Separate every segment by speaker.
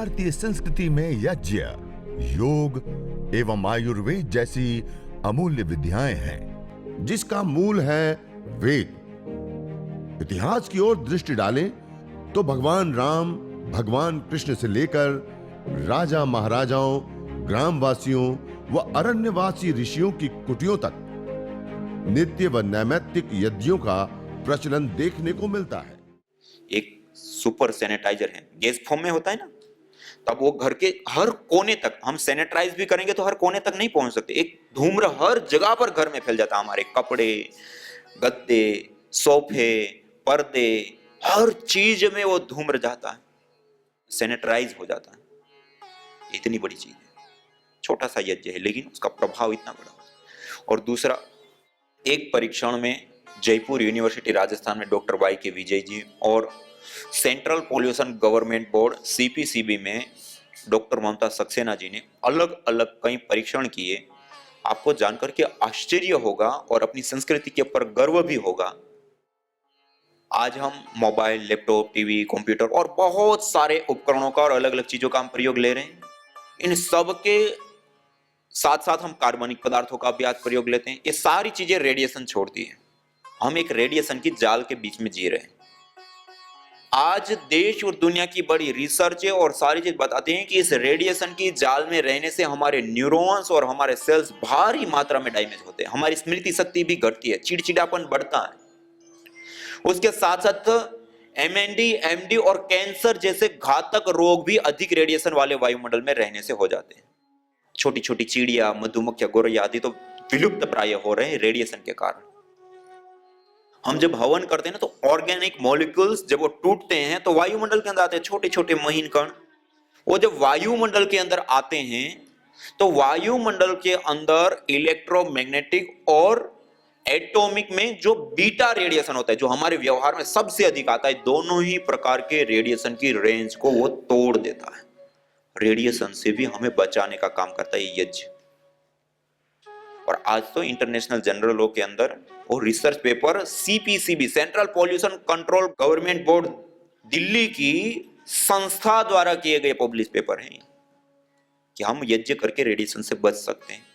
Speaker 1: भारतीय संस्कृति में यज्ञ, योग एवं आयुर्वेद जैसी अमूल्य विद्याएं हैं, जिसका मूल है वेद। इतिहास की ओर दृष्टि डालें तो भगवान राम, भगवान कृष्ण से लेकर राजा महाराजाओं, ग्रामवासियों व अरण्यवासी ऋषियों की कुटियों तक नित्य व नैमित्तिक यज्ञों का प्रचलन देखने को मिलता है।
Speaker 2: एक सुपर सैनिटाइजर है, गैस फॉर्म में होता है ना, तब वो घर के हर कोने तक हम सैनिटाइज भी करेंगे तो हर कोने तक नहीं पहुंच सकते। एक धूम्र हर जगह पर घर में फैल जाता है। हमारे कपड़े, गद्दे, सोफे, पर्दे, हर चीज में वो धूम्र जाता है, सैनिटाइज हो जाता है। इतनी बड़ी चीज है, छोटा सा यज्ञ है, लेकिन उसका प्रभाव इतना बड़ा है। और दूसरा, एक परीक्षण में जयपुर यूनिवर्सिटी राजस्थान में डॉक्टर वाई के विजय जी और central pollution government board CPCB में डॉक्टर ममता सक्सेना जी ने अलग अलग कई परीक्षण किए। आपको जानकर के आश्चर्य होगा और अपनी संस्कृति के ऊपर गर्व भी होगा। आज हम मोबाइल, लैपटॉप, टीवी, कंप्यूटर और बहुत सारे उपकरणों का और अलग अलग चीजों का हम प्रयोग ले रहे हैं। इन सब के साथ साथ हम कार्बनिक पदार्थों का भी आज प्रयोग लेते हैं। ये सारी चीजें रेडिएशन छोड़ती है। हम एक रेडिएशन की जाल के बीच में जी रहे हैं। आज देश और दुनिया की बड़ी रिसर्च है और सारी चीज बताते हैं कि इस रेडिएशन की जाल में रहने से हमारे न्यूरॉन्स और हमारे सेल्स भारी मात्रा में डैमेज होते हैं। हमारी स्मृति शक्ति भी घटती है, चिड़चिड़ापन बढ़ता है। उसके साथ साथ एमएनडी, एमडी और कैंसर जैसे घातक रोग भी अधिक रेडिएशन वाले वायुमंडल में रहने से हो जाते हैं। छोटी छोटी चिड़िया, मधुमक्खियां, गौरैया आदि तो विलुप्त प्राय हो रहे हैं रेडिएशन के कारण। हम जब हवन करते हैं ना, तो ऑर्गेनिक मॉलिक्यूल्स जब वो टूटते हैं तो वायुमंडल के अंदर आते हैं छोटे छोटे महीन कण। वो जब वायुमंडल के अंदर आते हैं तो वायुमंडल के अंदर इलेक्ट्रोमैग्नेटिक और एटॉमिक में जो बीटा रेडिएशन होता है, जो हमारे व्यवहार में सबसे अधिक आता है, दोनों ही प्रकार के रेडिएशन की रेंज को वो तोड़ देता है। रेडिएशन से भी हमें बचाने का काम करता है यज्ञ। और आज तो इंटरनेशनल जर्नल लॉ के अंदर और research paper CPCB, central pollution control government board Delhi की संस्था द्वारा किए गए पब्लिश पेपर हैं कि हम यज्ञ करके रेडिएशन से बच सकते हैं।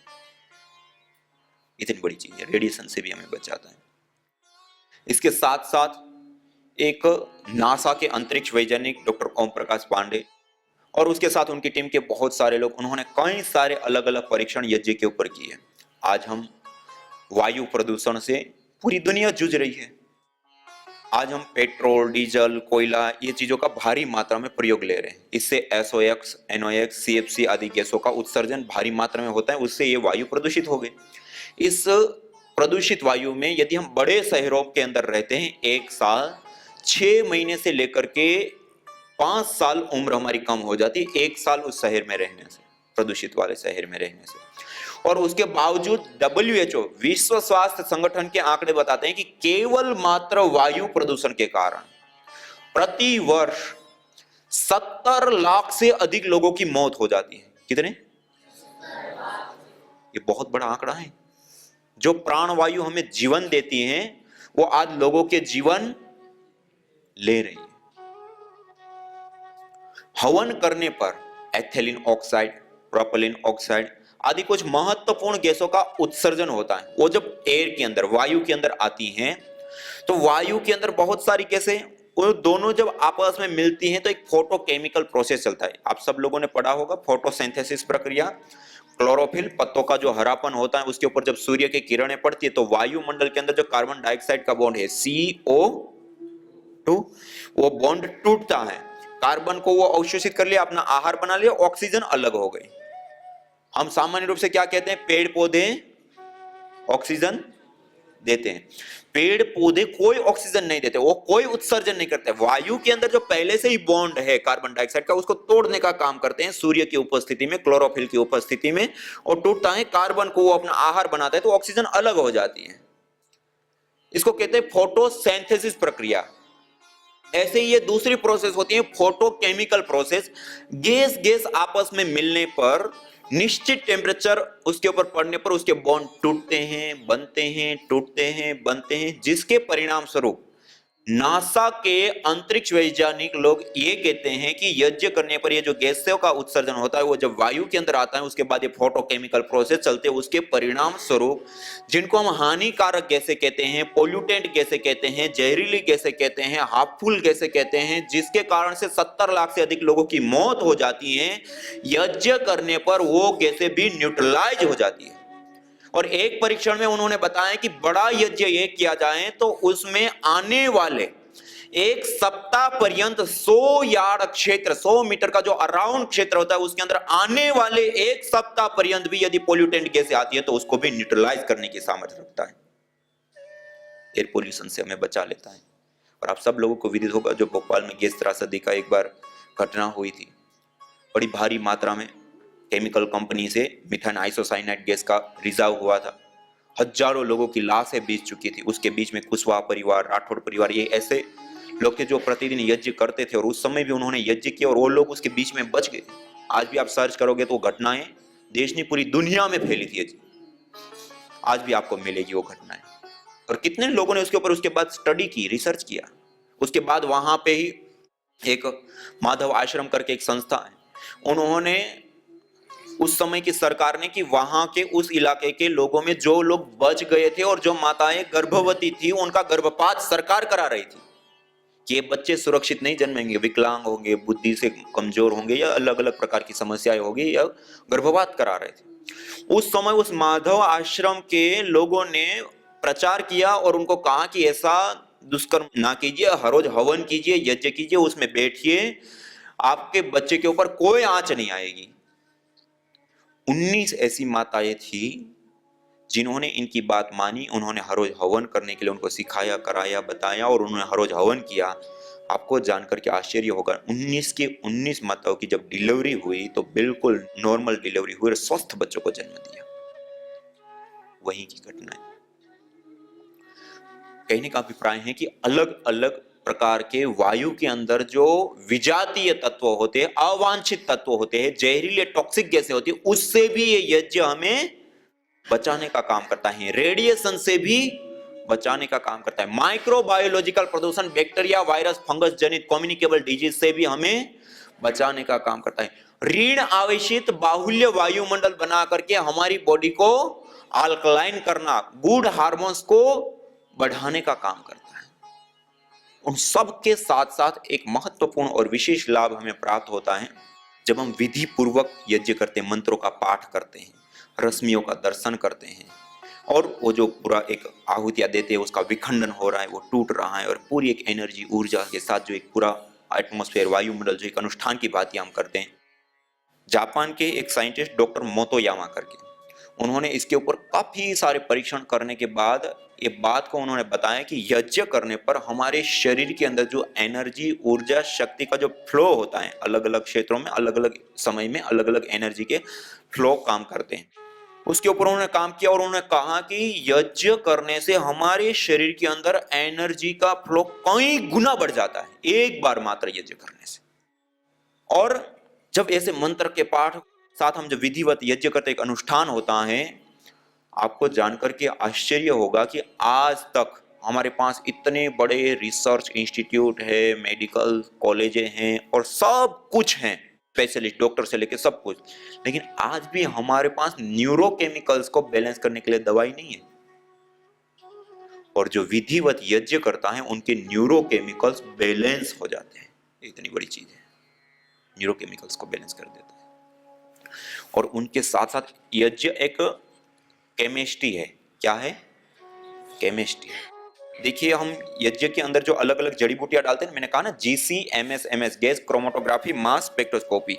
Speaker 2: इतनी बड़ी चीज है, रेडिएशन से भी हमें बचाता है। इसके साथ साथ एक नासा के अंतरिक्ष वैज्ञानिक डॉक्टर ओम प्रकाश पांडे और उसके साथ उनकी टीम के बहुत सारे लोग, उन्होंने कई सारे अलग अलग परीक्षण यज्ञ के ऊपर किए। आज हम वायु प्रदूषण से पूरी दुनिया जूझ रही है। आज हम पेट्रोल, डीजल, कोयला, ये चीजों का भारी मात्रा में प्रयोग ले रहे हैं। इससे एसओएक्स, एनओएक्स, सीएफसी आदि गैसों का उत्सर्जन भारी मात्रा में होता है। उससे ये वायु प्रदूषित हो गए। इस प्रदूषित वायु में यदि हम बड़े शहरों के अंदर रहते हैं, 1 साल 6 महीने से लेकर के 5 साल उम्र हमारी कम हो जाती है, 1 साल उस शहर में रहने से, प्रदूषित वाले शहर में रहने से। और उसके बावजूद WHO, विश्व स्वास्थ्य संगठन के आंकड़े बताते हैं कि केवल मात्र वायु प्रदूषण के कारण प्रति वर्ष 70 लाख से अधिक लोगों की मौत हो जाती है। कितने? ये बहुत बड़ा आंकड़ा है। जो प्राणवायु हमें जीवन देती है, वो आज लोगों के जीवन ले रही है। हवन करने पर एथिलीन ऑक्साइड, प्रोपेलिन ऑक्साइड आदि कुछ महत्वपूर्ण गैसों का उत्सर्जन होता है। वो जब एयर के अंदर, वायु के अंदर आती हैं, तो वायु के अंदर बहुत सारी गैसें, वो दोनों जब आपस में मिलती हैं तो एक फोटोकेमिकल प्रोसेस चलता है। आप सब लोगों ने पढ़ा होगा फोटोसिंथेसिस प्रक्रिया। क्लोरोफिल, पत्तों का जो हरापन होता है, उसके ऊपर जब सूर्य की किरणें पड़ती है तो वायुमंडल के अंदर जो कार्बन डाइऑक्साइड का बॉन्ड है CO2, वो बॉन्ड टूटता है। कार्बन को वो अवशोषित कर लिया, अपना आहार बना लिया, ऑक्सीजन अलग हो गई। हम सामान्य रूप से क्या कहते हैं? पेड़ पौधे ऑक्सीजन देते हैं। पेड़ पौधे कोई ऑक्सीजन नहीं देते, वो कोई उत्सर्जन नहीं करते। वायु के अंदर जो पहले से ही बॉन्ड है कार्बन डाइऑक्साइड का, उसको तोड़ने का काम करते हैं सूर्य की उपस्थिति में, क्लोरोफिल की उपस्थिति में, और टूटता है। कार्बन को वो अपना आहार बनाता है तो ऑक्सीजन अलग हो जाती है। इसको कहते हैं फोटोसिंथेसिस प्रक्रिया। ऐसे ही ये दूसरी प्रोसेस होती है फोटोकेमिकल प्रोसेस। गैस गैस आपस में मिलने पर, निश्चित टेम्परेचर उसके ऊपर पड़ने पर उसके बॉन्ड टूटते हैं, बनते हैं, टूटते हैं, बनते हैं, जिसके परिणाम स्वरूप नासा के अंतरिक्ष वैज्ञानिक लोग ये कहते हैं कि यज्ञ करने पर ये जो गैसों का उत्सर्जन होता है वो जब वायु के अंदर आता है उसके बाद ये फोटोकेमिकल प्रोसेस चलते हैं, उसके परिणाम स्वरूप जिनको हम हानिकारक गैसें कहते हैं, पोल्यूटेंट गैसें कहते हैं, जहरीली गैसें कहते हैं, हार्मफुल गैसें कहते हैं, जिसके कारण से 70 लाख से अधिक लोगों की मौत हो जाती है, यज्ञ करने पर वो गैसें भी न्यूट्रलाइज हो जाती है। और एक परीक्षण में उन्होंने बताया कि बड़ा यज्ञ ये किया जाए तो उसमें आने वाले एक सप्ताह पर्यंत 100 यार्ड क्षेत्र, 100 मीटर का जो अराउंड क्षेत्र होता है उसके अंदर आने वाले एक सप्ताह पर्यंत भी यदि पोल्यूटेंट गैस आती है तो उसको भी न्यूट्रलाइज करने की सामर्थ्य रखता है। एयर पोल्यूशन से हमें बचा लेता है। और आप सब लोगों को विदित होगा जो भोपाल में गैस त्रासदी का एक बार घटना हुई थी, बड़ी भारी मात्रा में केमिकल कंपनी से मिथाइल आइसोसाइनाइड गैस का रिजार्व हुआ था, हजारों लोगों की लाशें बीत चुकी थी। उसके बीच में कुशवाहा परिवार, राठौड़ परिवार, ये ऐसे लोग थे जो प्रतिदिन यज्ञ करते थे और उस समय भी उन्होंने यज्ञ किया और वो लोग उसके बीच में बच गए। आज भी आप सर्च करोगे तो घटनाएं देश नहीं पूरी दुनिया में फैली थी यज्ञ, आज भी आपको मिलेगी वो घटनाएं। और कितने लोगों ने उसके ऊपर उसके बाद स्टडी की, रिसर्च किया। उसके बाद वहां पे ही एक माधव आश्रम करके एक संस्था है, उन्होंने उस समय की सरकार ने कि वहां के उस इलाके के लोगों में जो लोग बच गए थे और जो माताएं गर्भवती थी उनका गर्भपात सरकार करा रही थी कि ये बच्चे सुरक्षित नहीं जन्मेंगे, विकलांग होंगे, बुद्धि से कमजोर होंगे या अलग अलग प्रकार की समस्याएं होगी, या गर्भपात करा रहे थे। उस समय उस माधव आश्रम के लोगों ने प्रचार किया और उनको कहा कि ऐसा दुष्कर्म ना कीजिए, हर रोज हवन कीजिए, यज्ञ कीजिए, उसमें बैठिए, आपके बच्चे के ऊपर कोई आंच नहीं आएगी। 19 ऐसी माताएं थी जिन्होंने इनकी बात मानी, उन्होंने हर रोज हवन करने के लिए उनको सिखाया, कराया, बताया और उन्होंने हर रोज हवन किया। आपको जानकर के आश्चर्य होगा, 19 के 19 माताओं की जब डिलीवरी हुई तो बिल्कुल नॉर्मल डिलीवरी हुई और स्वस्थ बच्चों को जन्म दिया। वहीं की घटना है। कहने का अभिप्राय है कि अलग अलग प्रकार के वायु के अंदर जो विजातीय तत्व होते हैं, अवांछित तत्व होते हैं, जहरीले टॉक्सिक गैसें होती है, उससे भी ये यज्ञ हमें बचाने का काम करता है। रेडिएशन से भी बचाने का काम करता है। माइक्रोबायोलॉजिकल प्रदूषण, बैक्टीरिया, वायरस, फंगस जनित कम्युनिकेबल डिजीज से भी हमें बचाने का काम करता है। ऋण आवेशित बाहुल्य वायुमंडल बना करके हमारी बॉडी को अल्कलाइन करना, गुड हार्मोन्स को बढ़ाने का काम करता है। उन सब के साथ साथ एक महत्वपूर्ण और विशेष लाभ हमें प्राप्त होता है जब हम विधि पूर्वक यज्ञ करते हैं, मंत्रों का पाठ करते हैं, रश्मियों का दर्शन करते हैं और वो जो पूरा एक आहुतियां देते हैं उसका विखंडन हो रहा है, वो टूट रहा है और पूरी एक एनर्जी, ऊर्जा के साथ जो एक पूरा एटमॉस्फेयर, वायुमंडल, जो एक अनुष्ठान की बात हम करते हैं। जापान के एक साइंटिस्ट डॉक्टर मोतोयामा करके, उन्होंने इसके ऊपर काफी सारे परीक्षण करने के बाद ये बात को उन्होंने बताया कि यज्ञ करने पर हमारे शरीर के अंदर जो एनर्जी, ऊर्जा, शक्ति का जो फ्लो होता है, अलग अलग क्षेत्रों में, अलग अलग समय में अलग अलग एनर्जी के फ्लो काम करते हैं। उसके ऊपर उन्होंने काम किया और उन्होंने कहा कि यज्ञ करने से हमारे शरीर के अंदर एनर्जी का फ्लो कई गुना बढ़ जाता है एक बार मात्र यज्ञ करने से। और जब ऐसे मंत्र के पाठ साथ हम जब विधिवत यज्ञ करते एक अनुष्ठान होता है, आपको जानकर के आश्चर्य होगा कि आज तक हमारे पास इतने बड़े रिसर्च इंस्टीट्यूट है, मेडिकल कॉलेजें हैं और सब कुछ हैं, स्पेशलिस्ट डॉक्टर से लेके सब कुछ, लेकिन आज भी हमारे पास न्यूरोकेमिकल्स को बैलेंस करने के लिए दवाई नहीं है। और जो विधिवत यज्ञ करता है उनके न्यूरोकेमिकल्स बैलेंस हो जाते हैं। इतनी बड़ी चीज है, न्यूरोकेमिकल्स को बैलेंस कर देता है। और उनके साथ साथ यज्ञ एक केमिस्ट्री है। क्या है? केमिस्ट्री। देखिए, हम यज्ञ के अंदर जो अलग अलग जड़ी बूटियां डालते हैं, मैंने कहा ना, GCMS gas chromatography mass spectroscopy,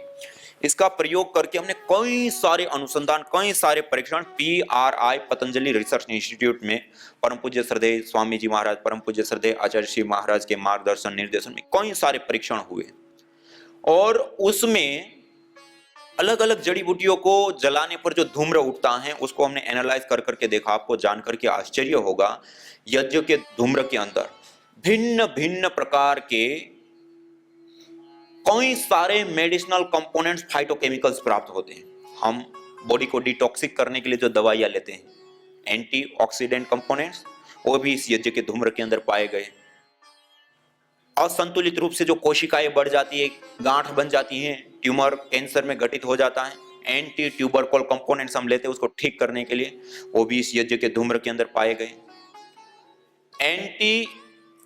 Speaker 2: इसका प्रयोग करके हमने कई सारे अनुसंधान, कई सारे परीक्षण PRI पतंजलि रिसर्च इंस्टीट्यूट में परम पूज्य श्रद्धेय स्वामी जी महाराज, परम पूज्य श्रद्धेय आचार्य श्री महाराज के मार्गदर्शन निर्देशन में कई सारे परीक्षण हुए और उसमें अलग अलग जड़ी बूटियों को जलाने पर जो धूम्र उठता है उसको हमने एनालाइज कर करके देखा। आपको जानकर के आश्चर्य होगा, यज्ञ के धूम्र के अंदर भिन्न भिन्न प्रकार के कई सारे मेडिसिनल कंपोनेंट्स, फाइटोकेमिकल्स प्राप्त होते हैं। हम बॉडी को डिटॉक्सिक करने के लिए जो दवाइयां लेते हैं, एंटीऑक्सीडेंट कंपोनेंट्स, वो भी इस यज्ञ के धूम्र के अंदर पाए गए। असंतुलित रूप से जो कोशिकाएं बढ़ जाती है, गांठ बन जाती हैं, ट्यूमर कैंसर में घटित हो जाता है। एंटी ट्यूबरकुल कंपोनेंट्स हम लेते हैं उसको ठीक करने के लिए, वो भी इस यज्ञ के धूम्र के अंदर पाए गए। एंटी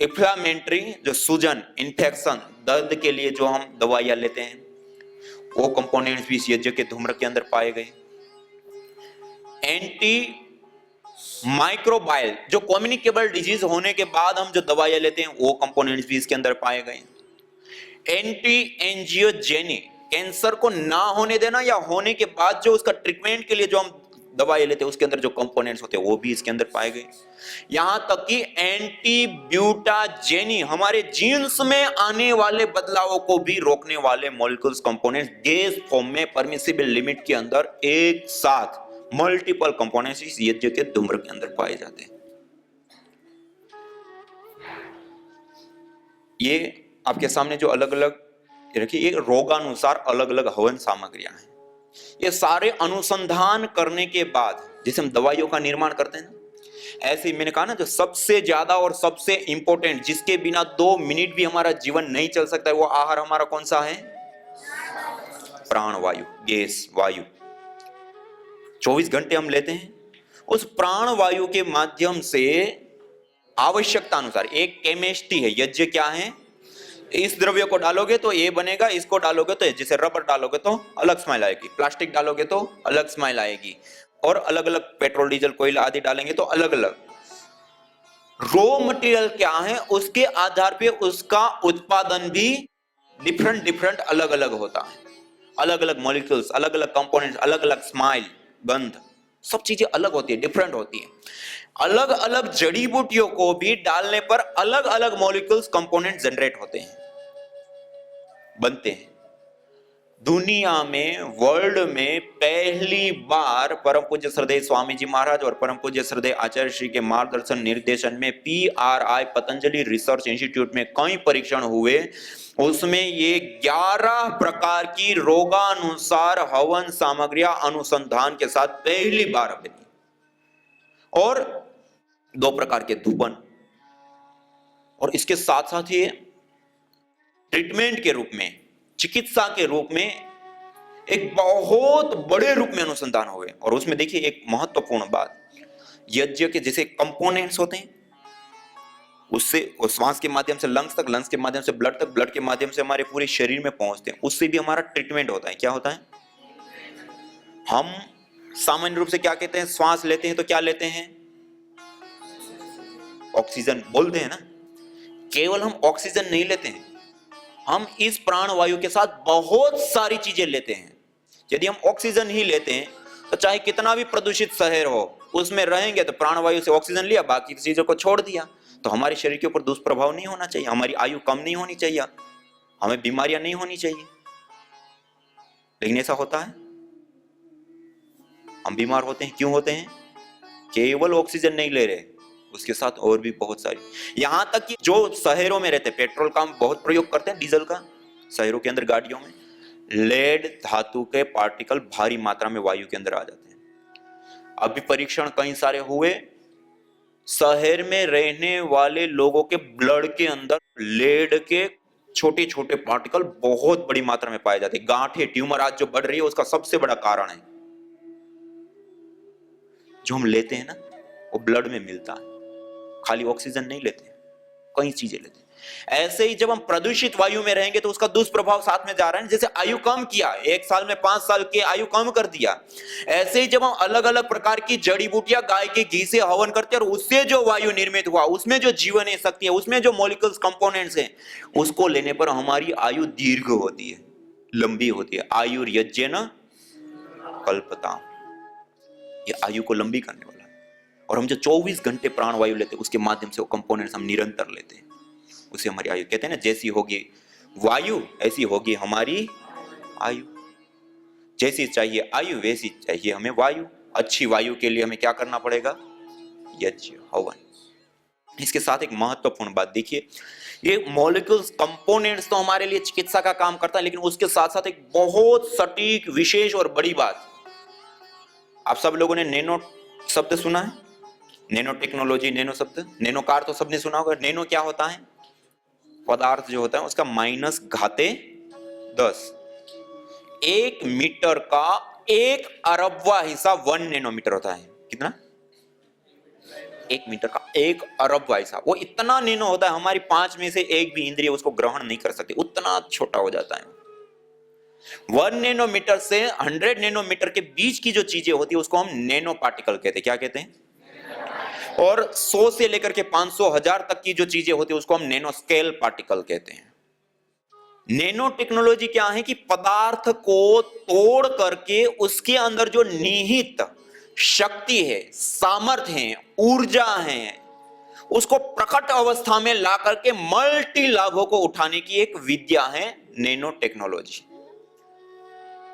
Speaker 2: इंफ्लेमेटरी, जो सूजन, इन्फेक्शन, दर्द के लिए जो हम दवाइयां लेते हैं, वो कंपोनेंट्स भी इस यज्ञ के धूम्र के अंदर पाए गए। एंटी माइक्रोबाइल, जो कम्युनिकेबल डिजीज होने के बाद हम जो दवाइयां लेते हैं, वो कंपोनेंट्स भी इसके अंदर पाए गए। एंटी एंजियोजेनिक, कैंसर को ना होने देना या होने के बाद जो उसका ट्रीटमेंट के लिए जो हम दवाई लेते हैं, उसके अंदर जो कंपोनेंट्स होते हैं वो भी इसके अंदर पाए गए। यहां तक कि एंटी ब्यूटाजेनी, हमारे जीन्स में आने वाले बदलावों को भी रोकने वाले मॉलिक्यूल्स, कंपोनेंट्स गैस फॉर्म में परमिसिबल लिमिट के अंदर एक साथ मल्टीपल कंपोनेंट्स इस यज्ञ के धूम्र के अंदर पाए जाते हैं। ये आपके सामने जो अलग अलग रखिए, ये रोगानुसार अलग अलग हवन सामग्रियां हैं। ये सारे अनुसंधान करने के बाद जैसे हम दवाइयों का निर्माण करते हैं ना, ऐसे ही मैंने कहा ना, जो सबसे ज्यादा और सबसे इंपॉर्टेंट, जिसके बिना 2 मिनट भी हमारा जीवन नहीं चल सकता है, वो आहार हमारा कौन सा है? प्राणवायु, गैस वायु। 24 घंटे हम लेते हैं, उस प्राणवायु के माध्यम से आवश्यकता अनुसार, एक केमिस्ट्री है, यज्ञ क्या है, इस द्रव्य को डालोगे तो ये बनेगा, इसको डालोगे तो, जैसे रबर डालोगे तो अलग स्माइल आएगी, प्लास्टिक डालोगे तो अलग स्माइल आएगी, और अलग अलग पेट्रोल, डीजल, कोयला आदि डालेंगे तो अलग अलग। रॉ मटेरियल क्या है, उसके आधार पे उसका उत्पादन भी डिफरेंट डिफरेंट अलग अलग होता है। अलग अलग मॉलिक्यूल्स, अलग अलग कंपोनेंट्स, अलग अलग स्माइल, गंध, सब चीजें अलग होती है, डिफरेंट होती है। अलग अलग जड़ी बूटियों को भी डालने पर अलग अलग मॉलिक्यूल्स, कंपोनेंट जनरेट होते हैं, बनते हैं। दुनिया में, वर्ल्ड में पहली बार परम पूज्य श्रद्धेय स्वामी जी महाराज और परम पूज्य श्रद्धेय आचार्य श्री के मार्गदर्शन निर्देशन में PRI पतंजलि रिसर्च इंस्टीट्यूट में कई परीक्षण हुए। उसमें ये 11 प्रकार की रोगानुसार हवन सामग्रियां अनुसंधान के साथ पहली बार बनी, और 2 प्रकार के धूपन, और इसके साथ साथ ये ट्रीटमेंट के रूप में, चिकित्सा के रूप में एक बहुत बड़े रूप में अनुसंधान हुए। और उसमें देखिए एक महत्वपूर्ण बात, यज्ञ के जैसे कंपोनेंट्स होते हैं, उससे श्वास के माध्यम से लंग्स तक, लंग्स के माध्यम से ब्लड तक, ब्लड के माध्यम से हमारे पूरे शरीर में पहुंचते हैं, उससे भी हमारा ट्रीटमेंट होता है। क्या होता है? हम सामान्य रूप से क्या कहते हैं, श्वास लेते हैं तो क्या लेते हैं? ऑक्सीजन बोलते हैं ना। केवल हम ऑक्सीजन नहीं लेते हैं, हम इस प्राणवायु के साथ बहुत सारी चीजें लेते हैं। यदि हम ऑक्सीजन ही लेते हैं तो चाहे कितना भी प्रदूषित शहर हो, उसमें रहेंगे तो प्राणवायु से ऑक्सीजन लिया, बाकी चीजों को छोड़ दिया, तो हमारे शरीर के ऊपर दुष्प्रभाव नहीं होना चाहिए, हमारी आयु कम नहीं होनी चाहिए, हमें बीमारियां नहीं होनी चाहिए। लेकिन ऐसा होता है, हम बीमार होते हैं। क्यों होते हैं? केवल ऑक्सीजन नहीं ले रहे, उसके साथ और भी बहुत सारी, यहां तक कि जो शहरों में रहते हैं, पेट्रोल का हम बहुत प्रयोग करते हैं, डीजल का, शहरों के अंदर गाड़ियों में लेड धातु के पार्टिकल भारी मात्रा में वायु के अंदर आ जाते हैं। अभी परीक्षण कई सारे हुए, शहर में रहने वाले लोगों के ब्लड के अंदर लेड के छोटे छोटे पार्टिकल बहुत बड़ी मात्रा में पाए जाते हैं। गांठें, ट्यूमर आज जो बढ़ रही है, उसका सबसे बड़ा कारण है जो हम लेते हैं ना, वो ब्लड में मिलता है। खाली ऑक्सीजन नहीं लेते, कई चीजें लेते हैं। ऐसे ही जब हम प्रदूषित वायु में रहेंगे तो उसका दुष्प्रभाव साथ में जा रहा है। जैसे आयु कम किया, 1 साल में 5 साल की आयु कम कर दिया, ऐसे ही जब हम अलग अलग प्रकार की जड़ी बूटियां गाय के घी से हवन करते हैं और उससे जो वायु निर्मित हुआ, उसमें जो जीवन शक्ति है, उसमें जो मॉलिक्यूल्स, कंपोनेंट्स हैं, उसको लेने पर हमारी आयु दीर्घ होती है, लंबी होती है। आयुर्यज्ञेन कल्पताम, ये आयु को लंबी करने वाला है। और हम जो 24 घंटे प्राणवायु लेते हैं, उसके माध्यम से वो कंपोनेंट्स हम निरंतर लेते हैं, उसे हमारी आयु कहते हैं ना। जैसी होगी वायु ऐसी होगी हमारी आयु, जैसी चाहिए आयु वैसी चाहिए हमें वायु। अच्छी वायु के लिए हमें क्या करना पड़ेगा? यज्ञ, हवन। इसके साथ एक महत्वपूर्ण बात देखिए, ये मॉलिक्यूल्स, कंपोनेंट्स तो हमारे लिए चिकित्सा का काम करता है, लेकिन उसके साथ साथ एक बहुत सटीक, विशेष और बड़ी बात, आप सब लोगों ने नैनो शब्द सुना है? नैनो टेक्नोलॉजी, नैनो शब्द, नैनो कार तो सबने सुना होगा। नैनो क्या होता है? पदार्थ जो होता है उसका माइनस घाते 10। 1 मीटर का 1 अरबवा हिस्सा 1 नैनोमीटर होता है। कितना? 1 मीटर का 1 अरबवा हिस्सा। वो इतना नैनो होता है, हमारी 5 में से 1 भी इंद्रिय उसको ग्रहण नहीं कर सकती, उतना छोटा हो जाता है। 1 नैनोमीटर से 100 नैनोमीटर के बीच की जो चीजें होती है उसको हम नैनो पार्टिकल कहते हैं। क्या कहते हैं? और 100 से लेकर के 500 1000 तक की जो चीजें होती है उसको हम नैनो स्केल पार्टिकल कहते हैं। नैनो टेक्नोलॉजी क्या है कि पदार्थ को तोड़ करके उसके अंदर जो निहित शक्ति है, सामर्थ्य है, ऊर्जा है, उसको प्रकट अवस्था में ला करके मल्टी लाभों को उठाने की एक विद्या है नैनो टेक्नोलॉजी।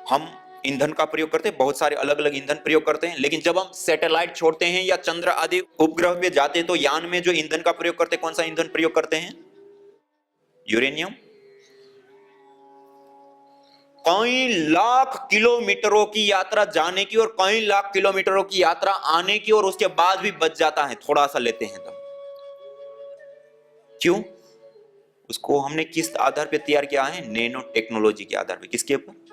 Speaker 2: हम ईंधन का प्रयोग करते हैं, बहुत सारे अलग अलग ईंधन प्रयोग करते हैं, लेकिन जब हम सैटेलाइट छोड़ते हैं या चंद्र आदि उपग्रह पे जाते हैं तो यान में जो ईंधन का प्रयोग करते हैं, कौन सा ईंधन प्रयोग करते हैं? यूरेनियम। कई लाख किलोमीटरों की यात्रा जाने की और कई लाख किलोमीटरों की यात्रा आने की, और उसके बाद भी बच जाता है, थोड़ा सा लेते हैं तब। क्यों? उसको हमने किस आधार पे तैयार किया है? नैनो टेक्नोलॉजी के आधार पे। किसके ऊपर?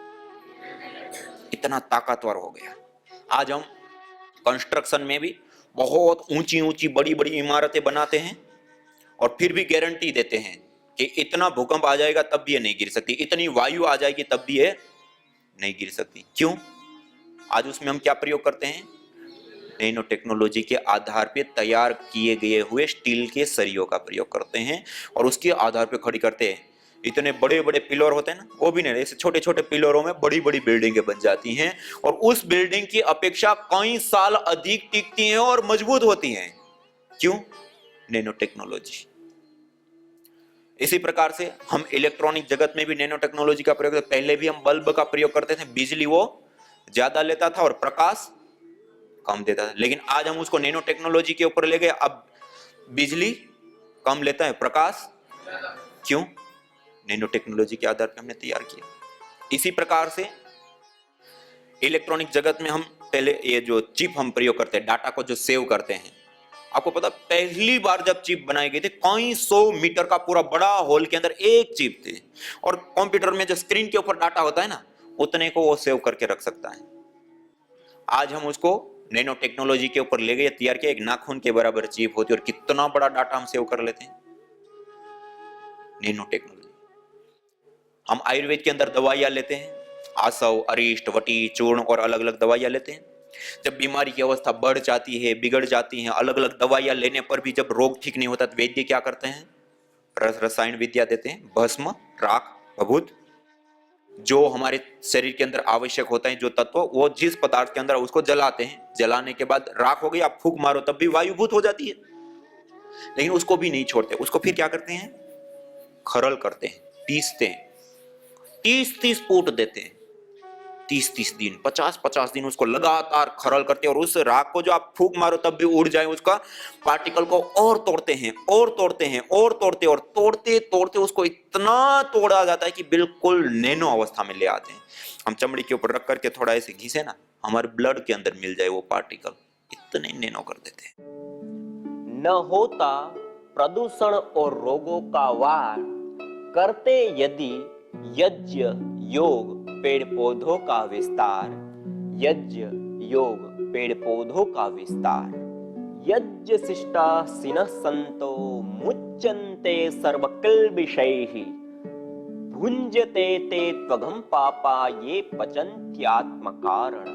Speaker 2: इतना ताकतवर हो गया। आज हम कंस्ट्रक्शन में भी बहुत ऊंची ऊंची बड़ी बड़ी इमारतें बनाते हैं और फिर भी गारंटी देते हैं कि इतना भूकंप आ जाएगा तब भी ये नहीं गिर सकती, इतनी वायु आ जाएगी तब भी ये नहीं गिर सकती। क्यों? आज उसमें हम क्या प्रयोग करते हैं? नैनो टेक्नोलॉजी के आधार पे तैयार किए गए हुए स्टील के सरियों का प्रयोग करते हैं और उसके आधार पे खड़ी करते हैं। इतने बड़े बड़े पिलर होते हैं ना, वो भी नहीं, ऐसे छोटे छोटे पिलरों में बड़ी बड़ी बिल्डिंगें बन जाती हैं और उस बिल्डिंग की अपेक्षा कई साल अधिक टिकती हैं और मजबूत होती हैं। क्यों? Nano technology. इसी प्रकार से हम इलेक्ट्रॉनिक जगत में भी नैनो टेक्नोलॉजी का प्रयोग करते। पहले भी हम बल्ब का प्रयोग करते थे, बिजली वो ज्यादा लेता था और प्रकाश कम देता था, लेकिन आज हम उसको नैनो टेक्नोलॉजी के ऊपर ले गए। अब बिजली कम लेता है, प्रकाश क्यों? नैनो टेक्नोलॉजी के आधार पर हमने तैयार किया। इसी प्रकार से इलेक्ट्रॉनिक जगत में हम पहले ये जो चिप हम प्रयोग करते हैं, डाटा को जो सेव करते हैं, आपको पता पहली बार जब चिप बनाई गई थी कई 100 मीटर का पूरा बड़ा हॉल के अंदर एक चिप थी, और कंप्यूटर में जो स्क्रीन के ऊपर डाटा होता है ना, उतने को वो सेव करके रख सकता है। आज हम उसको नैनो टेक्नोलॉजी के ऊपर ले गए, तैयार किया, एक नाखून के बराबर चिप होती है और कितना बड़ा डाटा हम सेव कर लेते हैं। Nano technology. हम आयुर्वेद के अंदर दवाइयां लेते हैं, आसव, अरिष्ट, वटी, चूर्ण और अलग अलग दवाइयां लेते हैं। जब बीमारी की अवस्था बढ़ जाती है, बिगड़ जाती है, अलग अलग दवाइयां लेने पर भी जब रोग ठीक नहीं होता तो वैद्य क्या करते हैं? रसायन विद्या देते हैं, भस्म, राख, भभूत, जो हमारे शरीर के अंदर आवश्यक होता है जो तत्व, वो जिस पदार्थ के अंदर उसको जलाते हैं, जलाने के बाद राख हो गई, आप फूंक मारो तब भी वायुभूत हो जाती है, लेकिन उसको भी नहीं छोड़ते। उसको फिर क्या करते हैं? खरल करते हैं, पीसते हैं, 30-30 फूट देते हैं, 30-30 दिन, 50-50 दिन उसको लगातार खरल करते हैं, और उस राख को जो आप फूंक मारो तब भी उड़ जाए, उसका पार्टिकल को और तोड़ते हैं और तोड़ते हैं और तोड़ते और तोड़ते तोड़ते उसको इतना तोड़ा जाता है कि बिल्कुल नैनो अवस्था में ले आते हैं। हम चमड़ी के ऊपर रख करके थोड़ा ऐसे घिसे ना, हमारे ब्लड के अंदर मिल जाए वो पार्टिकल, इतने नैनो कर देते हैं।
Speaker 3: न होता प्रदूषण और रोगों का वार, करते यदि यज्ञ योग पेड़ पौधों का विस्तार, यज्ञ योग पेड़ पौधों का विस्तार, यज्ञ शिष्टा सिनः संतो मुच्यन्ते सर्वकिल्बिषैः, भुञ्जते ते त्वघं पापा ये पचन्त्यात्मकारण।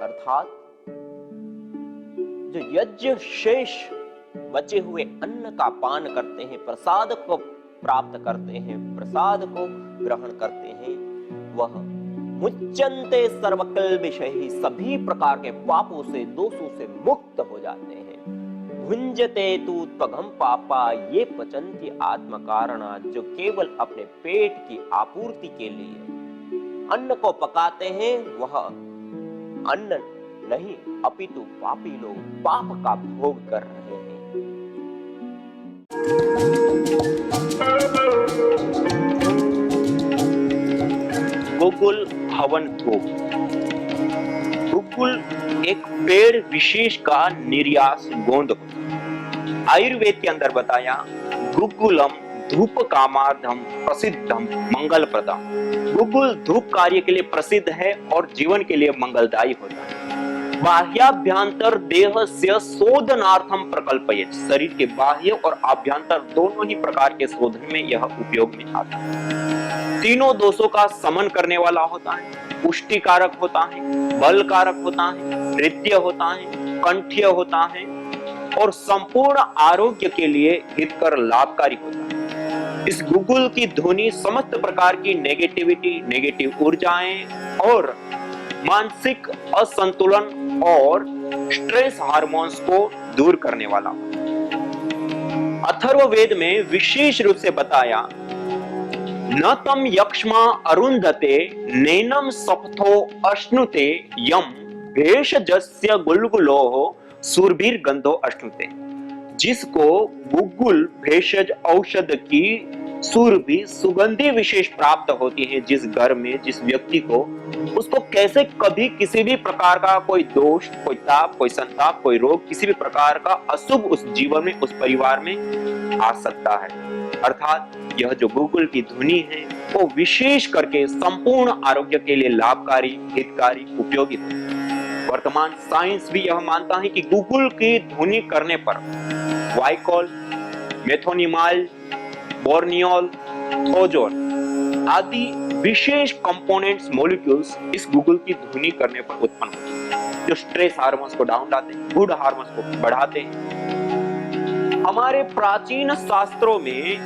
Speaker 3: अर्थात जो यज्ञ शेष बचे हुए अन्न का पान करते हैं, प्रसाद को प्राप्त करते हैं, प्रसाद को ग्रहण करते हैं, वह मुच्यन्ते सर्वकिल्बिषैः, सभी प्रकार के पापों से, दोषों से मुक्त हो जाते हैं। भुञ्जते तु त्वघं पापा ये पचन्ति आत्मकारणा, जो केवल अपने पेट की आपूर्ति के लिए अन्न को पकाते हैं, वह अन्न नहीं अपितु पापी लोग पाप का भोग कर रहे हैं।
Speaker 2: गोकुल हवन भोग। गोकुल एक पेड़ विशेष का निर्यास गोंद। आयुर्वेद के अंदर बताया गुकुलम
Speaker 3: धूप कामार्थम प्रसिद्धम मंगल प्रदम। गुग्गुल धूप कार्य के लिए प्रसिद्ध है और जीवन के लिए मंगलदायी होता है। बाह्याभ्यंतर देह से शोधनार्थम प्रकल्पयेत्, शरीर के बाह्य और आभ्यंतर दोनों ही प्रकार के शोधन में यह उपयोग में आता है। तीनों दोषों का समन करने वाला होता है, पुष्टिकारक होता है, बलकारक होता है, नृत्य होता है, कंठ्य होता है और संपूर्ण आरोग्य के लिए हितकर लाभकारी होता है। इस गुग्गुल की ध्वनि समस्त प्रकार की नेगेटिविटी, नेगेटिव ऊर्जाएं और मानसिक असंतुलन और स्ट्रेस हार्मोन्स को दूर करने वाला। अथर्ववेद में विशेष रूप से बताया, न तम यक्ष्मा अरुंधते नैनम सपथो अश्नुते यम भेषजस्य गुलगुलोः सुरभिर गंधो अश्नुते। जिसको गुग्गुल भेषज औषध की सुरभि सुगंधी विशेष प्राप्त होती है, जिस घर में जिस व्यक्ति को, उसको कैसे कभी किसी भी प्रकार का कोई दोष, कोई ताप, कोई संताप, कोई रोग, किसी भी प्रकार का अशुभ उस जीवन में, उस परिवार में आ सकता है। अर्थात यह जो गुग्गुल की ध्वनि है वो विशेष करके संपूर्ण आरोग्य के लिए लाभकारी, हितकारी, उपयोगी है। वर्तमान साइंस भी यह मानता है कि गुग्गुल की ध्वनि करने पर वाइकोल, मेथोनिमाल, बोर्नियोल, थोजोल आदि विशेष कंपोनेंट्स, मॉलिक्यूल्स इस गुग्गुल की ध्वनि करने पर उत्पन्न होते हैं, जो स्ट्रेस हार्मोन्स को डाउन लाते हैं, गुड हार्मोन्स को बढ़ाते हैं। हमारे प्राचीन शास्त्रों में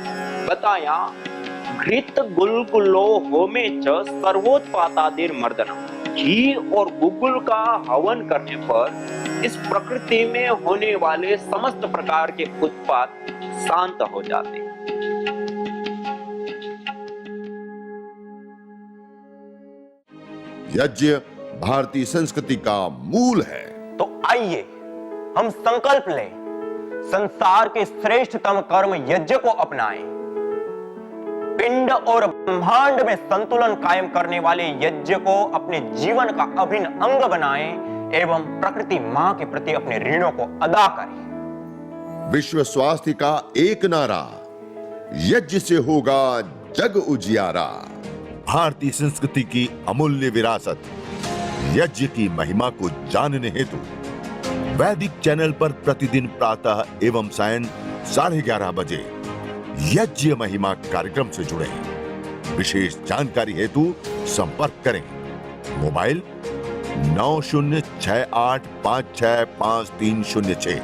Speaker 3: बताया, घृत गुलगुलो होमे च सर्वोत्पातादिर मर्दनम। घी और गुग्गुल का हवन करने पर इस प्रकृति में होने वाले समस्त प्रकार के उत्पात शांत हो जाते हैं।
Speaker 1: यज्ञ भारतीय संस्कृति का मूल है।
Speaker 3: तो आइए हम संकल्प लें, संसार के श्रेष्ठतम कर्म यज्ञ को अपनाएं। पिंड और ब्रह्मांड में संतुलन कायम करने वाले यज्ञ को अपने जीवन का अभिन्न अंग बनाएं एवं प्रकृति मां के प्रति अपने ऋणों को अदा करें।
Speaker 1: विश्व स्वास्थ्य का एक नारा, यज्ञ से होगा जग उजियारा। भारतीय संस्कृति की अमूल्य विरासत यज्ञ की महिमा को जानने हेतु वैदिक चैनल पर प्रतिदिन प्रातः एवं सायं 11:30 बजे यज्ञ महिमा कार्यक्रम से जुड़े। विशेष जानकारी हेतु संपर्क करें। मोबाइल 9068565306।